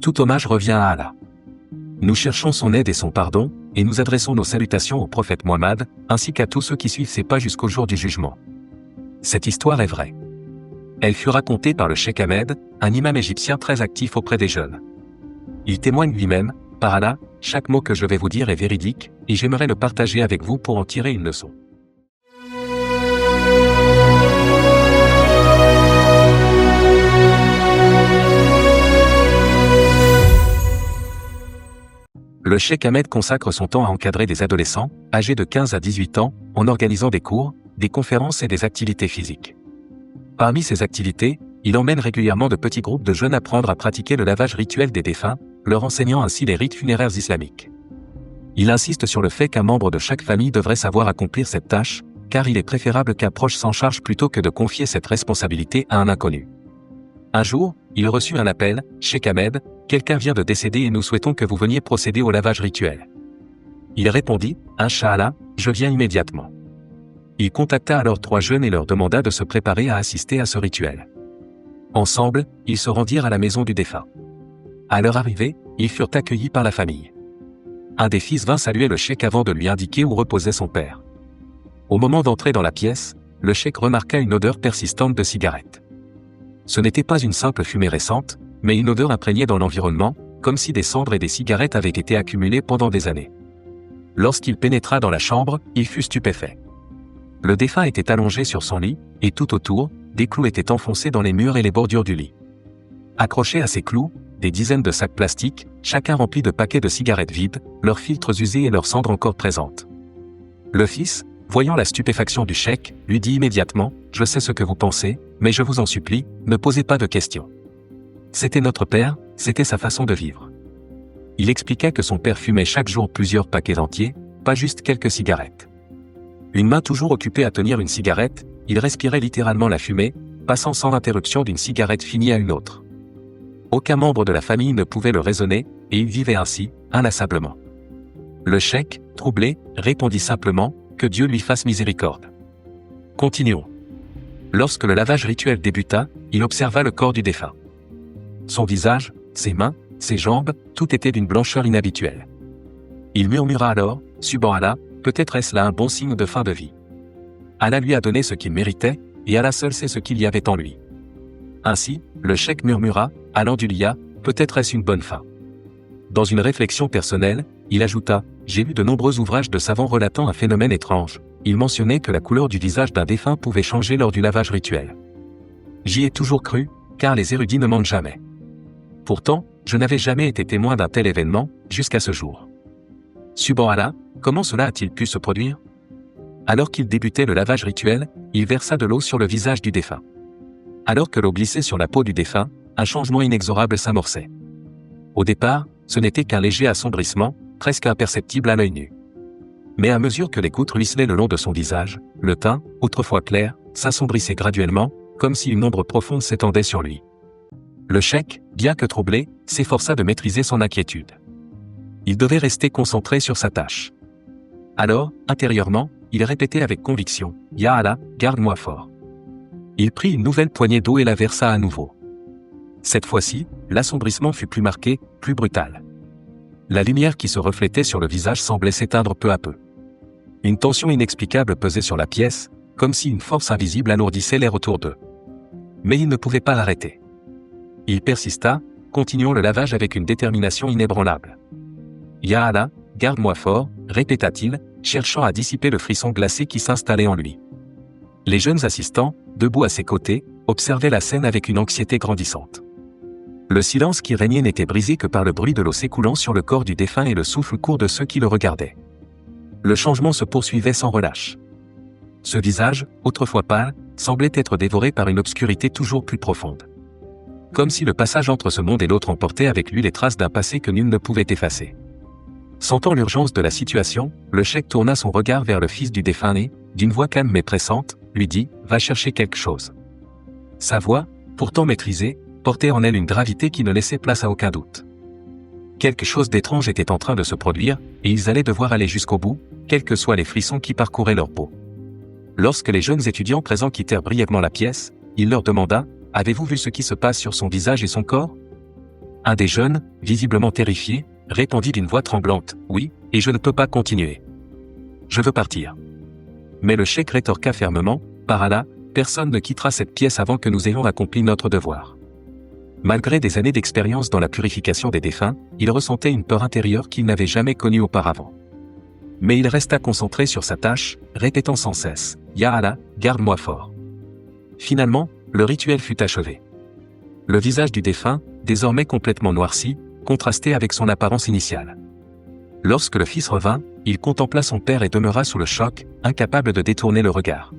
Tout hommage revient à Allah. Nous cherchons son aide et son pardon, et nous adressons nos salutations au prophète Mohammed, ainsi qu'à tous ceux qui suivent ses pas jusqu'au jour du jugement. Cette histoire est vraie. Elle fut racontée par le Cheikh Ahmed, un imam égyptien très actif auprès des jeunes. Il témoigne lui-même, par Allah, chaque mot que je vais vous dire est véridique, et j'aimerais le partager avec vous pour en tirer une leçon. Le Cheikh Ahmed consacre son temps à encadrer des adolescents, âgés de 15 à 18 ans, en organisant des cours, des conférences et des activités physiques. Parmi ces activités, il emmène régulièrement de petits groupes de jeunes apprendre à pratiquer le lavage rituel des défunts, leur enseignant ainsi les rites funéraires islamiques. Il insiste sur le fait qu'un membre de chaque famille devrait savoir accomplir cette tâche, car il est préférable qu'un proche s'en charge plutôt que de confier cette responsabilité à un inconnu. Un jour, il reçut un appel, « Cheikh Ahmed, quelqu'un vient de décéder et nous souhaitons que vous veniez procéder au lavage rituel. » Il répondit, « Inch'Allah, je viens immédiatement. » Il contacta alors 3 jeunes et leur demanda de se préparer à assister à ce rituel. Ensemble, ils se rendirent à la maison du défunt. À leur arrivée, ils furent accueillis par la famille. Un des fils vint saluer le cheikh avant de lui indiquer où reposait son père. Au moment d'entrer dans la pièce, le cheikh remarqua une odeur persistante de cigarette. Ce n'était pas une simple fumée récente, mais une odeur imprégnée dans l'environnement, comme si des cendres et des cigarettes avaient été accumulées pendant des années. Lorsqu'il pénétra dans la chambre, il fut stupéfait. Le défunt était allongé sur son lit, et tout autour, des clous étaient enfoncés dans les murs et les bordures du lit. Accrochés à ces clous, des dizaines de sacs plastiques, chacun remplis de paquets de cigarettes vides, leurs filtres usés et leurs cendres encore présentes. Le fils, voyant la stupéfaction du cheikh, lui dit immédiatement, « Je sais ce que vous pensez, mais je vous en supplie, ne posez pas de questions. » C'était notre père, c'était sa façon de vivre. Il expliqua que son père fumait chaque jour plusieurs paquets entiers, pas juste quelques cigarettes. Une main toujours occupée à tenir une cigarette, il respirait littéralement la fumée, passant sans interruption d'une cigarette finie à une autre. Aucun membre de la famille ne pouvait le raisonner, et il vivait ainsi, inlassablement. Le cheikh, troublé, répondit simplement, « Que Dieu lui fasse miséricorde. » Continuons. Lorsque le lavage rituel débuta, il observa le corps du défunt. Son visage, ses mains, ses jambes, tout était d'une blancheur inhabituelle. Il murmura alors, « Subhanallah, peut-être est-ce là un bon signe de fin de vie. Allah lui a donné ce qu'il méritait, et Allah seul sait ce qu'il y avait en lui. » Ainsi, le cheikh murmura, Alhamdoulilah, peut-être est-ce une bonne fin. Dans une réflexion personnelle, il ajouta, « J'ai lu de nombreux ouvrages de savants relatant un phénomène étrange. Il mentionnait que la couleur du visage d'un défunt pouvait changer lors du lavage rituel. J'y ai toujours cru, car les érudits ne mentent jamais. Pourtant, je n'avais jamais été témoin d'un tel événement, jusqu'à ce jour. Subhanallah, comment cela a-t-il pu se produire? » Alors qu'il débutait le lavage rituel, il versa de l'eau sur le visage du défunt. Alors que l'eau glissait sur la peau du défunt, un changement inexorable s'amorçait. Au départ, ce n'était qu'un léger assombrissement, presque imperceptible à l'œil nu. Mais à mesure que les gouttes ruisselaient le long de son visage, le teint, autrefois clair, s'assombrissait graduellement, comme si une ombre profonde s'étendait sur lui. Le cheikh, bien que troublé, s'efforça de maîtriser son inquiétude. Il devait rester concentré sur sa tâche. Alors, intérieurement, il répétait avec conviction, « Ya Allah, garde-moi fort. » Il prit une nouvelle poignée d'eau et la versa à nouveau. Cette fois-ci, l'assombrissement fut plus marqué, plus brutal. La lumière qui se reflétait sur le visage semblait s'éteindre peu à peu. Une tension inexplicable pesait sur la pièce, comme si une force invisible alourdissait l'air autour d'eux. Mais il ne pouvait pas l'arrêter. Il persista, continuant le lavage avec une détermination inébranlable. « Ya Allah, garde-moi fort », répéta-t-il, cherchant à dissiper le frisson glacé qui s'installait en lui. Les jeunes assistants, debout à ses côtés, observaient la scène avec une anxiété grandissante. Le silence qui régnait n'était brisé que par le bruit de l'eau s'écoulant sur le corps du défunt et le souffle court de ceux qui le regardaient. Le changement se poursuivait sans relâche. Ce visage, autrefois pâle, semblait être dévoré par une obscurité toujours plus profonde. Comme si le passage entre ce monde et l'autre emportait avec lui les traces d'un passé que nul ne pouvait effacer. Sentant l'urgence de la situation, le cheikh tourna son regard vers le fils du défunt et, d'une voix calme mais pressante, lui dit « Va chercher quelque chose. » Sa voix, pourtant maîtrisée, portait en elle une gravité qui ne laissait place à aucun doute. Quelque chose d'étrange était en train de se produire, et ils allaient devoir aller jusqu'au bout, quels que soient les frissons qui parcouraient leur peau. Lorsque les jeunes étudiants présents quittèrent brièvement la pièce, il leur demanda « Avez-vous vu ce qui se passe sur son visage et son corps ?» Un des jeunes, visiblement terrifié, répondit d'une voix tremblante, « Oui, et je ne peux pas continuer. Je veux partir. » Mais le cheikh rétorqua fermement, « Par Allah, personne ne quittera cette pièce avant que nous ayons accompli notre devoir. » Malgré des années d'expérience dans la purification des défunts, il ressentait une peur intérieure qu'il n'avait jamais connue auparavant. Mais il resta concentré sur sa tâche, répétant sans cesse, « Ya Allah, garde-moi fort. » Finalement, le rituel fut achevé. Le visage du défunt, désormais complètement noirci, contrastait avec son apparence initiale. Lorsque le fils revint, il contempla son père et demeura sous le choc, incapable de détourner le regard.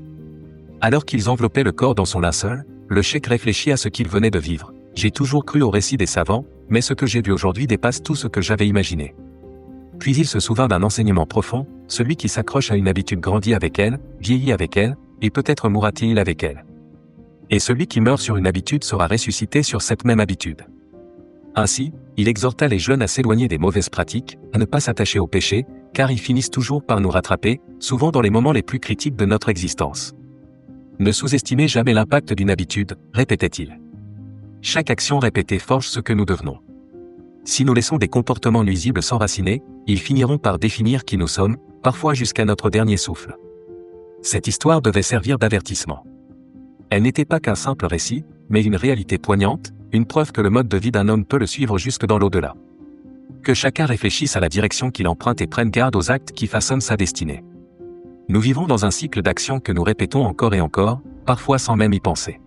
Alors qu'ils enveloppaient le corps dans son linceul, le cheikh réfléchit à ce qu'il venait de vivre. « J'ai toujours cru aux récits des savants, mais ce que j'ai vu aujourd'hui dépasse tout ce que j'avais imaginé. » Puis il se souvint d'un enseignement profond, celui qui s'accroche à une habitude grandit avec elle, vieillit avec elle, et peut-être mourra-t-il avec elle. Et celui qui meurt sur une habitude sera ressuscité sur cette même habitude. Ainsi, il exhorta les jeunes à s'éloigner des mauvaises pratiques, à ne pas s'attacher au péché, car ils finissent toujours par nous rattraper, souvent dans les moments les plus critiques de notre existence. Ne sous-estimez jamais l'impact d'une habitude, répétait-il. Chaque action répétée forge ce que nous devenons. Si nous laissons des comportements nuisibles s'enraciner, ils finiront par définir qui nous sommes, parfois jusqu'à notre dernier souffle. Cette histoire devait servir d'avertissement. Elle n'était pas qu'un simple récit, mais une réalité poignante, une preuve que le mode de vie d'un homme peut le suivre jusque dans l'au-delà. Que chacun réfléchisse à la direction qu'il emprunte et prenne garde aux actes qui façonnent sa destinée. Nous vivons dans un cycle d'actions que nous répétons encore et encore, parfois sans même y penser.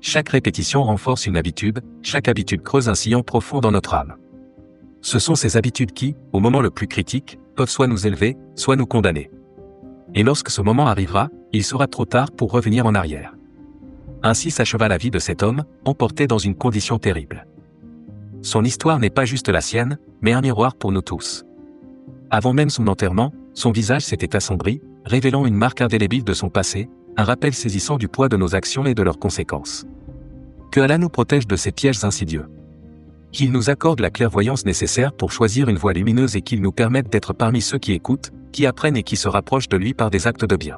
Chaque répétition renforce une habitude, chaque habitude creuse un sillon profond dans notre âme. Ce sont ces habitudes qui, au moment le plus critique, peuvent soit nous élever, soit nous condamner. Et lorsque ce moment arrivera, il sera trop tard pour revenir en arrière. Ainsi s'acheva la vie de cet homme, emporté dans une condition terrible. Son histoire n'est pas juste la sienne, mais un miroir pour nous tous. Avant même son enterrement, son visage s'était assombri, révélant une marque indélébile de son passé, un rappel saisissant du poids de nos actions et de leurs conséquences. Que Allah nous protège de ces pièges insidieux. Qu'il nous accorde la clairvoyance nécessaire pour choisir une voie lumineuse et qu'il nous permette d'être parmi ceux qui écoutent, qui apprennent et qui se rapprochent de lui par des actes de bien.